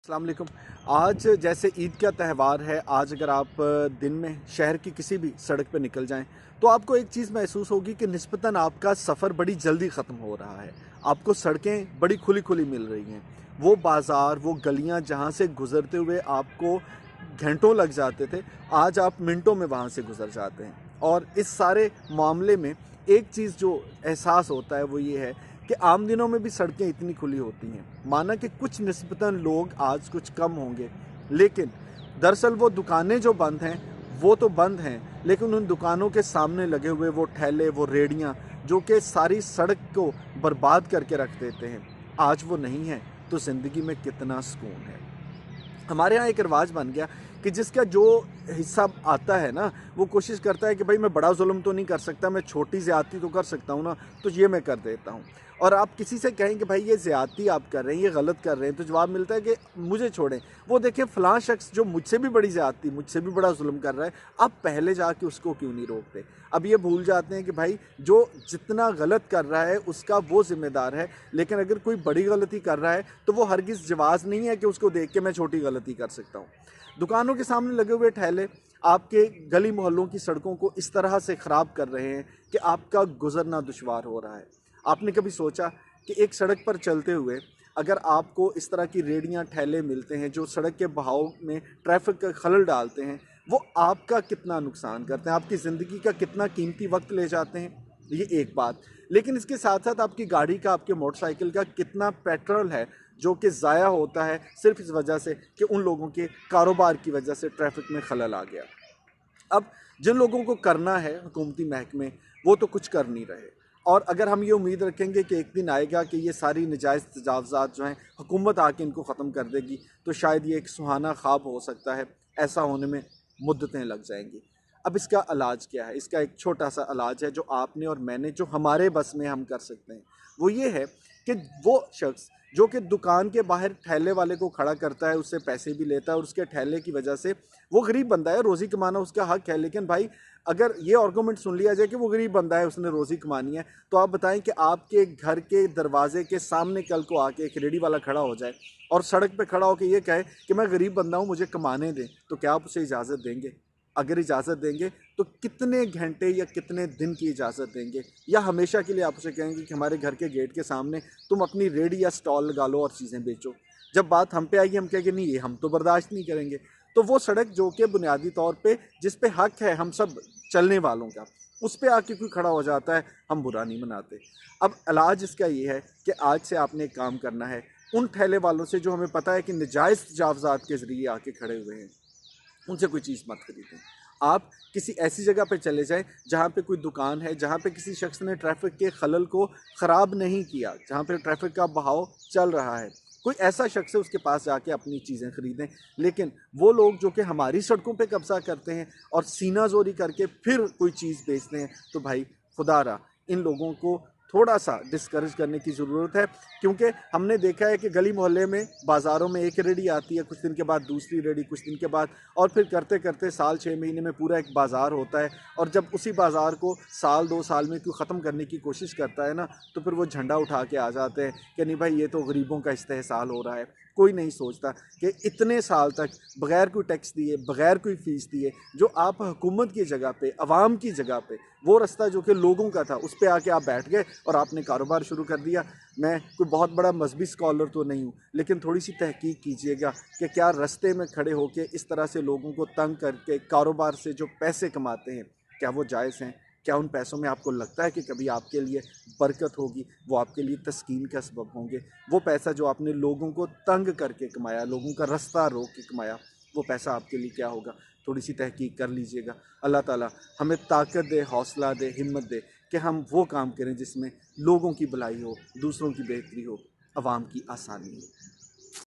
अस्सलाम वालेकुम। आज जैसे ईद का त्यौहार है, आज अगर आप दिन में शहर की किसी भी सड़क पे निकल जाएं तो आपको एक चीज़ महसूस होगी कि निस्बतन आपका सफ़र बड़ी जल्दी ख़त्म हो रहा है। आपको सड़कें बड़ी खुली खुली मिल रही हैं। वो बाज़ार, वो गलियां जहां से गुज़रते हुए आपको घंटों लग जाते थे, आज आप मिनटों में वहां से गुज़र जाते हैं। और इस सारे मामले में एक चीज़ जो एहसास होता है वो ये है कि आम दिनों में भी सड़कें इतनी खुली होती हैं। माना कि कुछ निस्बतन लोग आज कुछ कम होंगे, लेकिन दरअसल वो दुकानें जो बंद हैं वो तो बंद हैं, लेकिन उन दुकानों के सामने लगे हुए वो ठेले, वो रेहड़ियाँ जो कि सारी सड़क को बर्बाद करके रख देते हैं, आज वो नहीं हैं। तो ज़िंदगी में कितना सुकून है। हमारे यहाँ एक रिवाज बन गया कि जिसका जो हिस्सा आता है ना, वो कोशिश करता है कि भाई मैं बड़ा जुल्म तो नहीं कर सकता, मैं छोटी ज़्यादती तो कर सकता हूँ ना, तो ये मैं कर देता हूँ। और आप किसी से कहें कि भाई ये ज़्यादती आप कर रहे हैं, ये गलत कर रहे हैं, तो जवाब मिलता है कि मुझे छोड़ें, वो देखें फ़लाँ शख्स जो मुझसे भी बड़ी ज़्यादती, मुझसे भी बड़ा जुल्म कर रहा है, आप पहले जाके उसको क्यों नहीं रोकते। अब ये भूल जाते हैं कि भाई जो जितना गलत कर रहा है उसका वो ज़िम्मेदार है, लेकिन अगर कोई बड़ी गलती कर रहा है तो वो हरगिज़ जवाज़ नहीं है कि उसको देख के मैं छोटी गलती कर सकता हूँ। दुकानों के सामने लगे हुए ठेले आपके गली मोहल्लों की सड़कों को इस तरह से ख़राब कर रहे हैं कि आपका गुजरना दुश्वार हो रहा है। आपने कभी सोचा कि एक सड़क पर चलते हुए अगर आपको इस तरह की रेहड़ियाँ ठेले मिलते हैं जो सड़क के बहाव में ट्रैफिक का खलल डालते हैं, वो आपका कितना नुकसान करते हैं, आपकी ज़िंदगी का कितना कीमती वक्त ले जाते हैं, ये एक बात। लेकिन इसके साथ साथ आपकी गाड़ी का, आपके मोटरसाइकिल का कितना पेट्रोल है जो कि ज़ाया होता है सिर्फ इस वजह से कि उन लोगों के कारोबार की वजह से ट्रैफिक में खलल आ गया। अब जिन लोगों को करना है हुकूमती महकमे, वो तो कुछ कर नहीं रहे। और अगर हम ये उम्मीद रखेंगे कि एक दिन आएगा कि ये सारी नजायज़ तजावज़ात जो हैं हुकूमत आके इनको ख़त्म कर देगी, तो शायद ये एक सुहाना ख्वाब हो सकता है। ऐसा होने में मुद्दतें लग जाएंगी। अब इसका इलाज क्या है? इसका एक छोटा सा इलाज है जो आपने और मैंने, जो हमारे बस में हम कर सकते हैं। वो ये है कि वो शख्स जो कि दुकान के बाहर ठेले वाले को खड़ा करता है, उससे पैसे भी लेता है और उसके ठेले की वजह से वो गरीब बंदा है, रोज़ी कमाना उसका हक है। लेकिन भाई अगर ये आर्गूमेंट सुन लिया जाए कि वो गरीब बंदा है, उसने रोज़ी कमानी है, तो आप बताएं कि आपके घर के दरवाजे के सामने कल को आके एक रेडी वाला खड़ा हो जाए और सड़क पे खड़ा होकर ये कहे कि मैं गरीब बंदा हूँ, मुझे कमाने दें, तो क्या आप उसे इजाज़त देंगे? अगर इजाज़त देंगे तो कितने घंटे या कितने दिन की इजाज़त देंगे? या हमेशा के लिए आप उसे कहेंगे कि हमारे घर के गेट के सामने तुम अपनी रेडी या स्टॉल लगा लो और चीज़ें बेचो? जब बात हम पे आएगी हम कहेंगे नहीं, ये हम तो बर्दाश्त नहीं करेंगे। तो वो सड़क जो कि बुनियादी तौर पे जिस पे हक है हम सब चलने वालों का, उस पे आके कोई खड़ा हो जाता है, हम बुरा नहीं मनाते। अब इलाज इसका ये है कि आज से आपने एक काम करना है, उन ठेले वालों से जो हमें पता है कि नजायज़ तजावज़ात के ज़रिए आके खड़े हुए हैं, उनसे कोई चीज़ मत खरीदें। आप किसी ऐसी जगह पे चले जाएं जहाँ पे कोई दुकान है, जहाँ पे किसी शख्स ने ट्रैफिक के खलल को ख़राब नहीं किया, जहाँ पे ट्रैफिक का बहाव चल रहा है, कोई ऐसा शख्स है उसके पास जाके अपनी चीज़ें ख़रीदें। लेकिन वो लोग जो कि हमारी सड़कों पे कब्ज़ा करते हैं और सीना जोरी करके फिर कोई चीज़ बेचते हैं, तो भाई खुदारा इन लोगों को थोड़ा सा डिस्करेज करने की ज़रूरत है। क्योंकि हमने देखा है कि गली मोहल्ले में, बाज़ारों में एक रेडी आती है, कुछ दिन के बाद दूसरी रेडी, कुछ दिन के बाद, और फिर करते करते साल 6 महीने में पूरा एक बाज़ार होता है। और जब उसी बाज़ार को साल 2 साल में कोई ख़त्म करने की कोशिश करता है ना, तो फिर वो झंडा उठा के आ जाते हैं कि नहीं भाई ये तो गरीबों का इस्तेहसाल हो रहा है। कोई नहीं सोचता कि इतने साल तक बग़ैर कोई टैक्स दिए, बग़ैर कोई फ़ीस दिए, जो आप हुकूमत की जगह पे, अवाम की जगह पे, वो रास्ता जो कि लोगों का था, उस पे आके आप बैठ गए और आपने कारोबार शुरू कर दिया। मैं कोई बहुत बड़ा मजहबी स्कॉलर तो नहीं हूँ, लेकिन थोड़ी सी तहकीक कीजिएगा कि क्या रास्ते में खड़े होकर इस तरह से लोगों को तंग करके कारोबार से जो पैसे कमाते हैं, क्या वो जायज़ हैं? क्या उन पैसों में आपको लगता है कि कभी आपके लिए बरकत होगी, वो आपके लिए तस्कीन का सबब होंगे? वो पैसा जो आपने लोगों को तंग करके कमाया, लोगों का रास्ता रोक के कमाया, वो पैसा आपके लिए क्या होगा? थोड़ी सी तहकीक कर लीजिएगा। अल्लाह ताला हमें ताकत दे, हौसला दे, हिम्मत दे कि हम वो काम करें जिसमें लोगों की भलाई हो, दूसरों की बेहतरी हो, आवाम की आसानी हो।